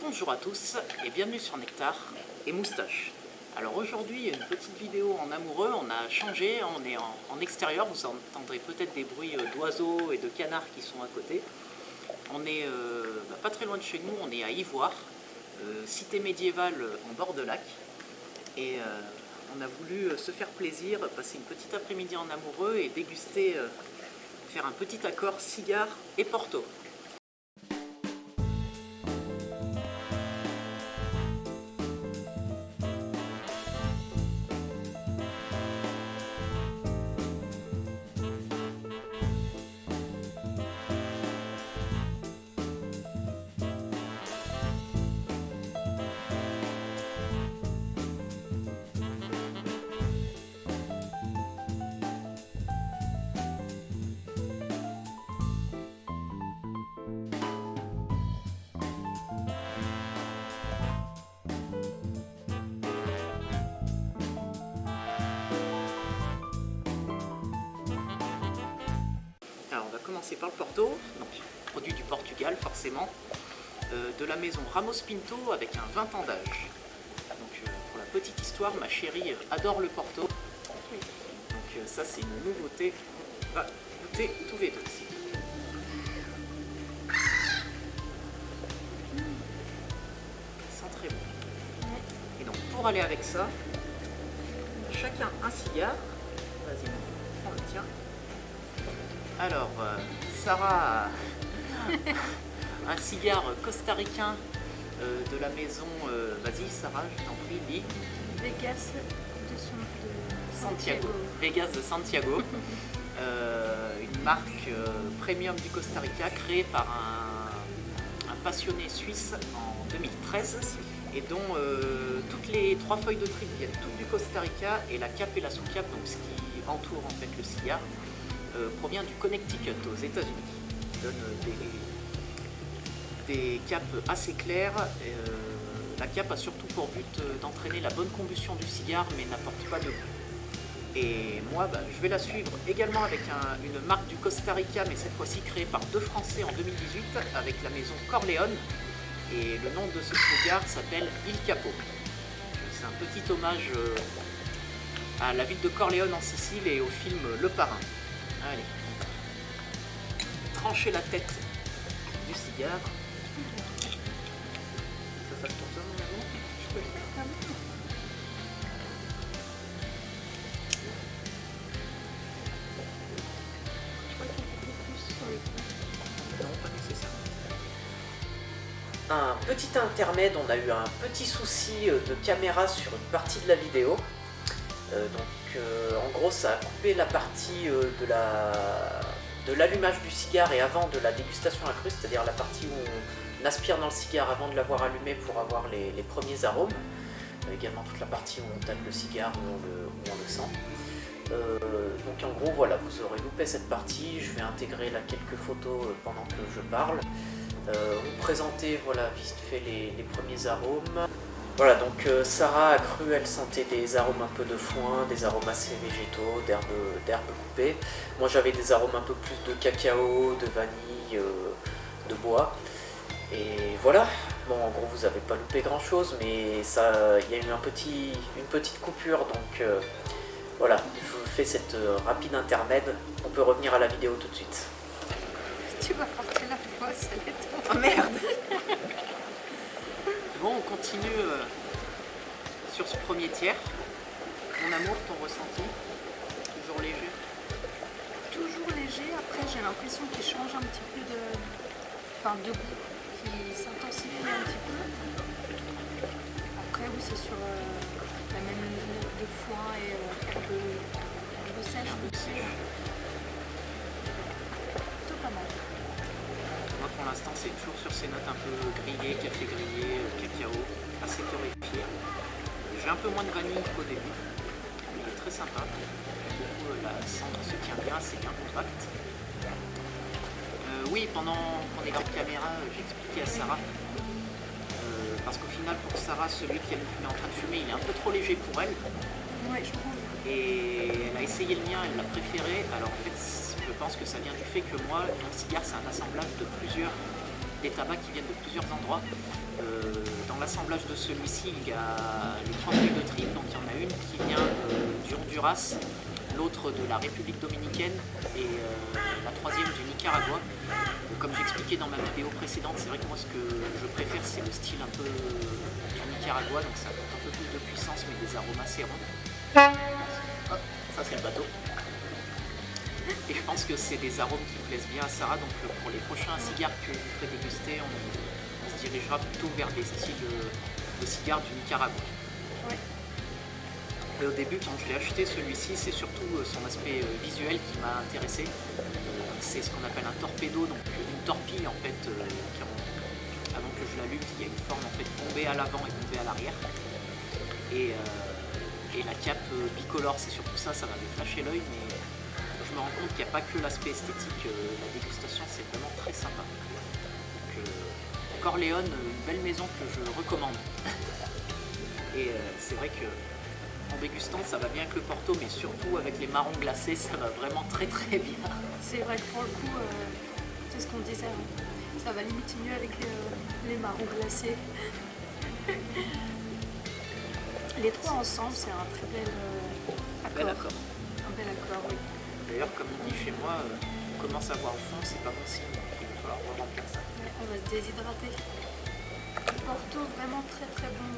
Bonjour à tous et bienvenue sur Nectar et Moustache. Alors aujourd'hui une petite vidéo en amoureux, on a changé, on est en extérieur, vous entendrez peut-être des bruits d'oiseaux et de canards qui sont à côté. On est pas très loin de chez nous, on est à Ivoire, cité médiévale en bord de lac. Et on a voulu se faire plaisir, passer une petite après-midi en amoureux et déguster, faire un petit accord cigare et porto. Alors on va commencer par le Porto, donc produit du Portugal forcément, de la maison Ramos Pinto avec un 20 ans d'âge. Donc pour la petite histoire, ma chérie adore le Porto, donc ça c'est une nouveauté, on va goûter tous les deux. Ça sent très bon. Et donc pour aller avec ça, chacun un cigare, vas-y prends le tien. Alors, Sarah a un cigare costaricain de la maison, vas-y Sarah, je t'en prie, dis. Vegas de Santiago. Vegas de Santiago, une marque premium du Costa Rica créée par un passionné suisse en 2013 et dont toutes les 3 feuilles de tripe viennent toutes du Costa Rica et la cape et la sous-cape, donc ce qui entoure en fait le cigare, provient du Connecticut aux États-Unis. Il donne des capes assez claires. La cape a surtout pour but d'entraîner la bonne combustion du cigare, mais n'apporte pas de goût. Et moi, je vais la suivre également avec une marque du Costa Rica, mais cette fois-ci créée par 2 Français en 2018, avec la maison Corleone. Et le nom de ce cigare s'appelle Il Capo. C'est un petit hommage à la ville de Corleone en Sicile et au film Le Parrain. Allez, trancher la tête du cigare. Ça te pour toi, mon amour? Je peux le faire quand même. Je crois qu'il y a un peu plus sur les coups. Non, pas nécessairement. Un petit intermède, on a eu un petit souci de caméra sur une partie de la vidéo. En gros ça a coupé la partie de l'allumage du cigare et avant de la dégustation accrue, c'est-à-dire la partie où on aspire dans le cigare avant de l'avoir allumé pour avoir les premiers arômes, également toute la partie où on tâte le cigare, où on le sent. Donc en gros voilà, vous aurez loupé cette partie, je vais intégrer là quelques photos pendant que je parle, vous présenter voilà, vite fait les premiers arômes. Voilà, donc Sarah a cru, elle sentait des arômes un peu de foin, des arômes assez végétaux, d'herbes coupées. Moi j'avais des arômes un peu plus de cacao, de vanille, de bois. Et voilà, bon en gros vous n'avez pas loupé grand chose, mais il y a eu une petite coupure, donc voilà, je vous fais cette rapide intermède. On peut revenir à la vidéo tout de suite. Tu vas porter la voix, ça l'est. Oh merde. Bon, on continue sur ce premier tiers. Mon amour, ton ressenti? Toujours léger? Toujours léger, après j'ai l'impression qu'il change un petit peu de goût, qui s'intensifie un petit peu. Après oui, c'est sur la même note de foin et herbe sèche. Plutôt pas mal. Moi pour l'instant c'est toujours sur ces notes un peu grillées, café grillé, cacao, assez torréfié. J'ai un peu moins de vanille qu'au début. Il est très sympa. Beaucoup, la cendre se tient bien, c'est bien compact. Oui, pendant qu'on est hors caméra, j'ai expliqué à Sarah. Parce qu'au final pour Sarah, celui qui est en train de fumer, il est un peu trop léger pour elle. Ouais, je trouve. Et elle a essayé le mien, elle l'a préféré. Alors en fait, je pense que ça vient du fait que moi, mon cigare, c'est un assemblage de des tabacs qui viennent de plusieurs endroits. l'assemblage de celui-ci, il y a les 3 feuilles de tripe, donc il y en a une qui vient du Honduras, l'autre de la République dominicaine et la troisième du Nicaragua. Comme j'expliquais dans ma vidéo précédente, c'est vrai que moi ce que je préfère c'est le style un peu du Nicaragua, donc ça apporte un peu plus de puissance mais des arômes assez ronds. Hop, ça c'est le bateau. Et je pense que c'est des arômes qui plaisent bien à Sarah, donc pour les prochains cigares que je ferai déguster, on se dirigera plutôt vers des styles de cigares du Nicaragua. Ouais. Et au début, quand je l'ai acheté, celui-ci, c'est surtout son aspect visuel qui m'a intéressé. C'est ce qu'on appelle un torpedo, donc une torpille en fait, avant que je l'allume, il y a une forme en fait bombée à l'avant et bombée à l'arrière. Et la cape bicolore, c'est surtout ça, ça m'avait flashé l'œil, mais je me rends compte qu'il n'y a pas que l'aspect esthétique, la dégustation c'est vraiment très sympa. Donc Corleone, une belle maison que je recommande. Et c'est vrai que en dégustant ça va bien avec le Porto, mais surtout avec les marrons glacés, ça va vraiment très très bien. C'est vrai que pour le coup, c'est ce qu'on disait, hein. Ça va limite mieux avec les marrons glacés. Les trois ensemble, c'est un très bel accord. Un bel accord, oui. D'ailleurs, comme on dit chez moi, on commence à voir au fond, c'est pas bon signe, donc il va falloir remplir ça. Ouais, on va se déshydrater. Porto, vraiment très très bon.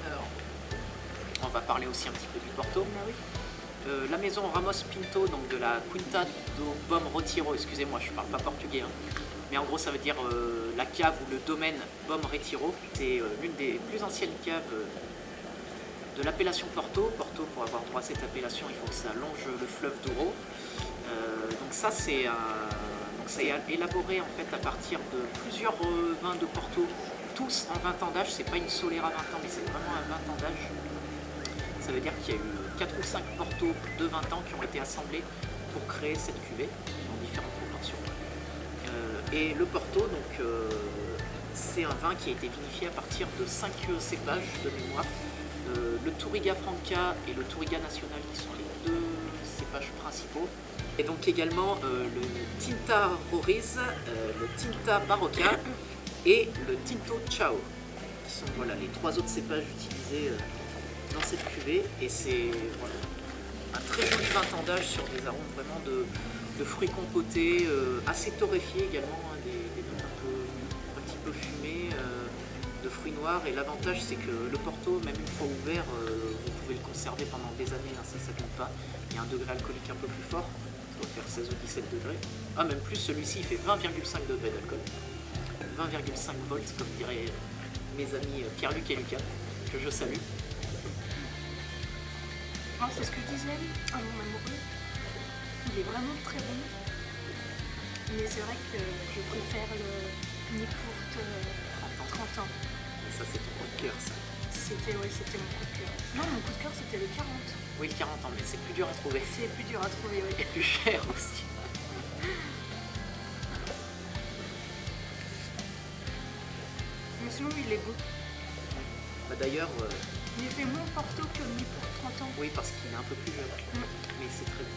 Alors, on va parler aussi un petit peu du Porto. Bah oui. La maison Ramos Pinto, donc de la Quinta do Bom Retiro, excusez-moi, je parle pas portugais, hein. Mais en gros ça veut dire la cave ou le domaine Bom Retiro. C'est l'une des plus anciennes caves de l'appellation Porto. Porto, pour avoir droit à cette appellation, il faut que ça longe le fleuve Douro. Donc ça c'est élaboré en fait à partir de plusieurs vins de Porto, tous en 20 ans d'âge. C'est pas une Solera 20 ans, mais c'est vraiment un 20 ans d'âge. Ça veut dire qu'il y a eu 4 ou 5 Portos de 20 ans qui ont été assemblés pour créer cette cuvée en différentes proportions. Et le Porto, donc, c'est un vin qui a été vinifié à partir de 5 cépages de mémoire. Le Touriga Franca et le Touriga Nacional qui sont les 2 cépages principaux. Et donc également le Tinta Roriz, le Tinta Barroca et le Tinto Chao, qui sont voilà, les 3 autres cépages utilisés dans cette cuvée. Et c'est voilà, un très joli 20 ans d'âge sur des arômes vraiment de fruits compotés, assez torréfiés également, hein, des notes un petit peu fumées, de fruits noirs. Et l'avantage c'est que le Porto, même une fois ouvert, vous pouvez le conserver pendant des années, hein, ça ne gêne pas. Il y a un degré alcoolique un peu plus fort, ça doit faire 16 ou 17 degrés. Ah, même plus, celui-ci il fait 20,5 degrés d'alcool. 20,5 volts comme diraient mes amis Pierre-Luc et Lucas, que je salue. Alors, c'est ce que je disais à mon amoureux. Il est vraiment très bon. Mais c'est vrai que je préfère le Niport 30 ans. Et ça c'est ton coup de cœur ça. C'était mon coup de cœur. Non, mon coup de cœur c'était le 40. Oui, le 40 ans, mais c'est plus dur à trouver. C'est plus dur à trouver, oui. Et plus cher aussi. Mais sinon, il est beau. Bah, d'ailleurs, Il fait moins Porto que le Niport 30 ans. oui, parce qu'il est un peu plus jeune, mais c'est très bon.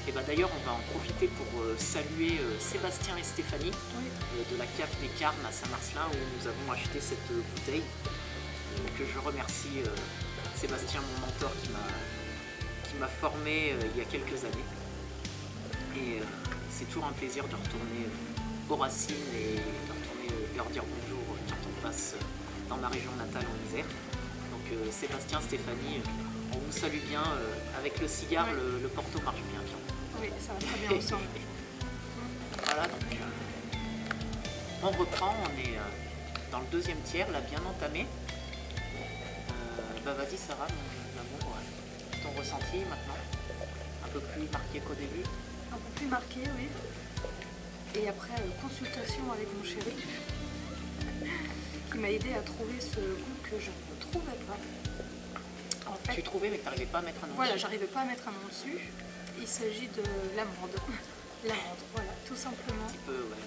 Et bah d'ailleurs, on va en profiter pour saluer Sébastien et Stéphanie Oui. de la cave des Carmes à Saint-Marcelin où nous avons acheté cette bouteille. Donc je remercie Sébastien, mon mentor, qui m'a formé il y a quelques années. Et c'est toujours un plaisir de retourner aux racines et de retourner leur dire bonjour quand on passe dans ma région natale en Isère. Donc Sébastien, Stéphanie, on vous salue bien. Avec le cigare, Oui. le Porto marche bien. Oui, ça va très bien ensemble. Voilà, donc on reprend, on est dans le deuxième tiers, là, bien entamé. Bah vas-y Sarah, mon amour, ton ressenti maintenant, un peu plus marqué qu'au début. Un peu plus marqué, oui. Et après, consultation avec mon chéri, qui m'a aidé à trouver ce goût que je ne trouvais pas. En fait, Tu trouvais mais que tu n'arrivais pas à mettre un nom voilà, dessus. j'arrivais pas à mettre un nom dessus. Il s'agit de l'amande. L'amande, voilà, tout simplement. Un petit peu, ouais.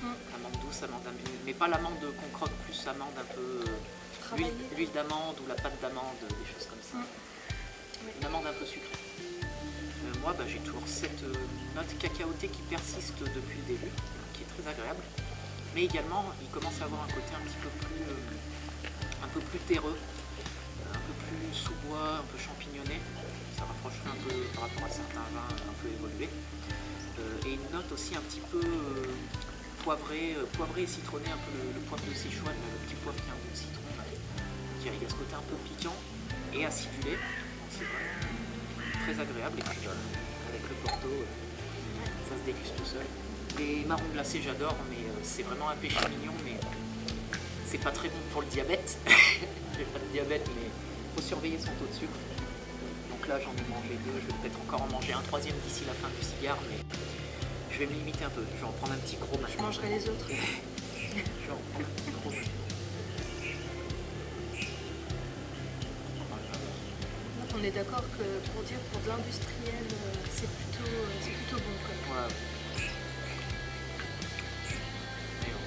Mm. Amande douce, amande amine, mais pas l'amande qu'on croque, plus amande un peu Travaillée. l'huile d'amande ou la pâte d'amande, des choses comme ça. Oui. Une amande un peu sucrée. Moi, j'ai toujours cette note cacaotée qui persiste depuis le début, qui est très agréable. mais également il commence à avoir un côté un peu plus terreux, un peu plus sous-bois, un peu champignonné. Ça rapprocherait un peu par rapport à certains vins un peu évolués. Et une note aussi un petit peu poivrée et citronnée, un peu le poivre de Sichuan, le petit poivre qui a un goût de citron. Il y a ce côté un peu piquant et acidulé. C'est vraiment très agréable. Et puis avec le Porto, ça se déguste tout seul. Les marrons glacés j'adore, mais c'est vraiment un péché mignon, mais c'est pas très bon pour le diabète. J'ai pas de diabète, mais il faut surveiller son taux de sucre. Donc là j'en ai mangé 2, je vais peut-être encore en manger un troisième d'ici la fin du cigare, mais je vais me limiter un peu. Je vais en prendre un petit gros maintenant. Je mangerai les autres. Je vais en prendre un petit gros maintenant. On est d'accord que pour dire pour de l'industriel, c'est plutôt bon. Quoi. Ouais. Mais bon.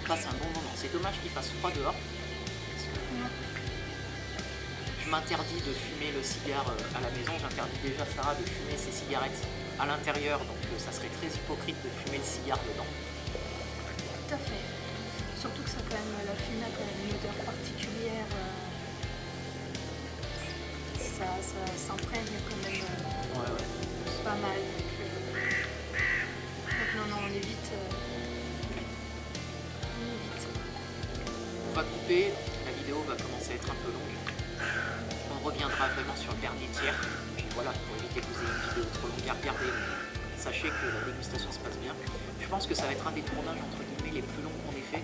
On passe un bon moment. C'est dommage qu'il fasse froid dehors. Parce que je m'interdis de fumer le cigare à la maison. J'interdis déjà Sarah de fumer ses cigarettes à l'intérieur. Donc ça serait très hypocrite de fumer le cigare dedans. Tout à fait. Surtout que ça quand même, la fumée a quand même une odeur particulière. Ça s'imprègne quand même pas mal. Donc non, on évite. On va couper, la vidéo va commencer à être un peu longue. On reviendra vraiment sur le dernier tiers. Puis voilà, pour éviter que vous ayez une vidéo trop longue à regarder, mais sachez que la dégustation se passe bien. Je pense que ça va être un des tournages entre guillemets les plus longs qu'on ait fait.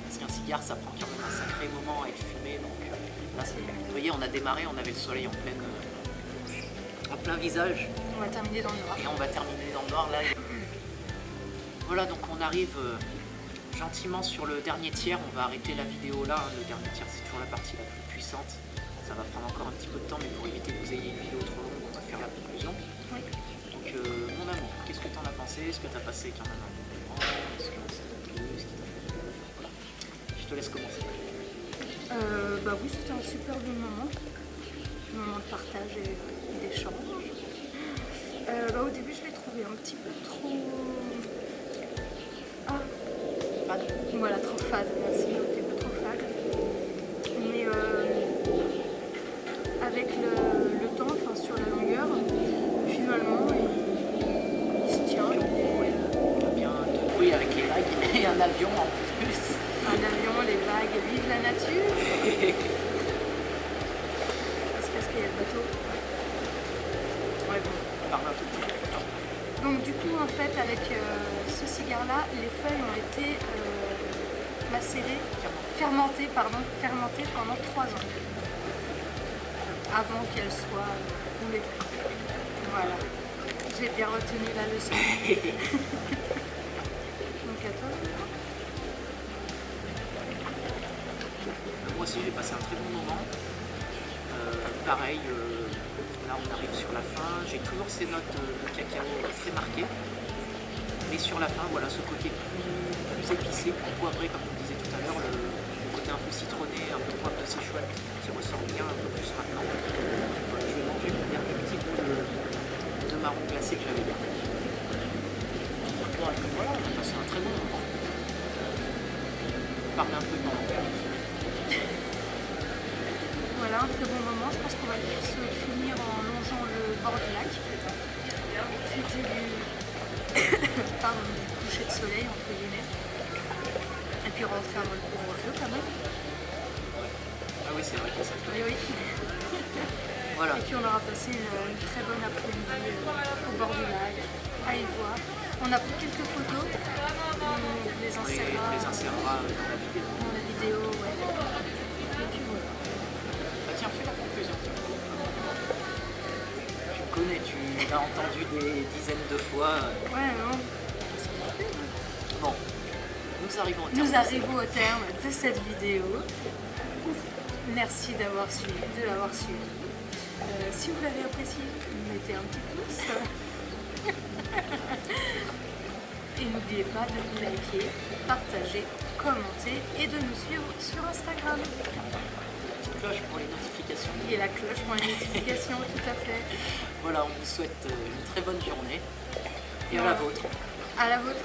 Parce qu'un cigare, ça prend quand même un sacré moment à être fumé. Donc là, vous voyez, on a démarré, on avait le soleil en plein visage. On va terminer dans le noir. Et on va terminer dans le noir là. Voilà, donc on arrive gentiment sur le dernier tiers. On va arrêter la vidéo là. Le dernier tiers, c'est toujours la partie la plus puissante. Ça va prendre encore un petit peu de temps, mais pour éviter que vous ayez une vidéo trop longue, on va faire la conclusion. Oui. Donc mon amour, qu'est-ce que tu en as pensé? Est-ce que tu as passé quand même un bon moment? Est-ce que ça t'a plu? Est-ce qu'il t'a plu? Voilà. Je te laisse commencer. Bah oui, c'était un super bon moment. Un moment de partage et d'échange. Au début, je l'ai trouvé un petit peu trop... Fade? Voilà, trop fade, merci, un petit peu trop fade. Mais avec le temps, enfin sur la longueur, finalement, il se tient. Il y a bien de bruit avec les vagues et un avion en plus. Un avion, les vagues, vive la nature. Parce qu'il y a le bateau. Ouais, bon. Parle un tout petit peu. Donc du coup, en fait, avec ce cigare-là, les feuilles ont été macérées, fermentées pendant 3 ans. Avant qu'elles soient roulées. Voilà. J'ai bien retenu la leçon. Donc à toi. Moi aussi j'ai passé un très bon moment. Pareil, là on arrive sur la fin. J'ai toujours ces notes de cacao très marquées. Mais sur la fin, voilà, ce côté plus épicé, plus poivré, comme on disait tout à l'heure, le côté un peu citronné, un peu poivre de Sichuan qui ressort bien un peu plus maintenant. Voilà, je vais manger le dernier petit bout de marron glacé que j'avais bien. Voilà, on a passé un très bon moment. Parler un peu de mon père. Voilà, un très bon moment. Je pense qu'on va se finir en longeant le bord du lac. Profiter du coucher de soleil, entre guillemets. Et puis rentrer avant le couvre-feu quand même. Ah oui, c'est vrai que ça fait. Oui. Voilà. Et puis on aura passé une très bonne après-midi au bord du lac, à y voir. On a pris quelques photos, on les insérera, dans la vidéo. Ouais. Et puis voilà. Bah tiens, fais la conclusion. Tu connais, tu l'as entendu des dizaines de fois. Ouais, non. Bon, nous arrivons au terme. Nous arrivons au terme de cette vidéo. Merci de l'avoir suivi. Si vous l'avez apprécié, mettez un petit pouce. Et n'oubliez pas de nous liker, partager, commenter et de nous suivre sur Instagram. La petite cloche pour les notifications. Et la cloche pour les notifications, tout à fait. Voilà, on vous souhaite une très bonne journée. Et à la vôtre. À la vôtre.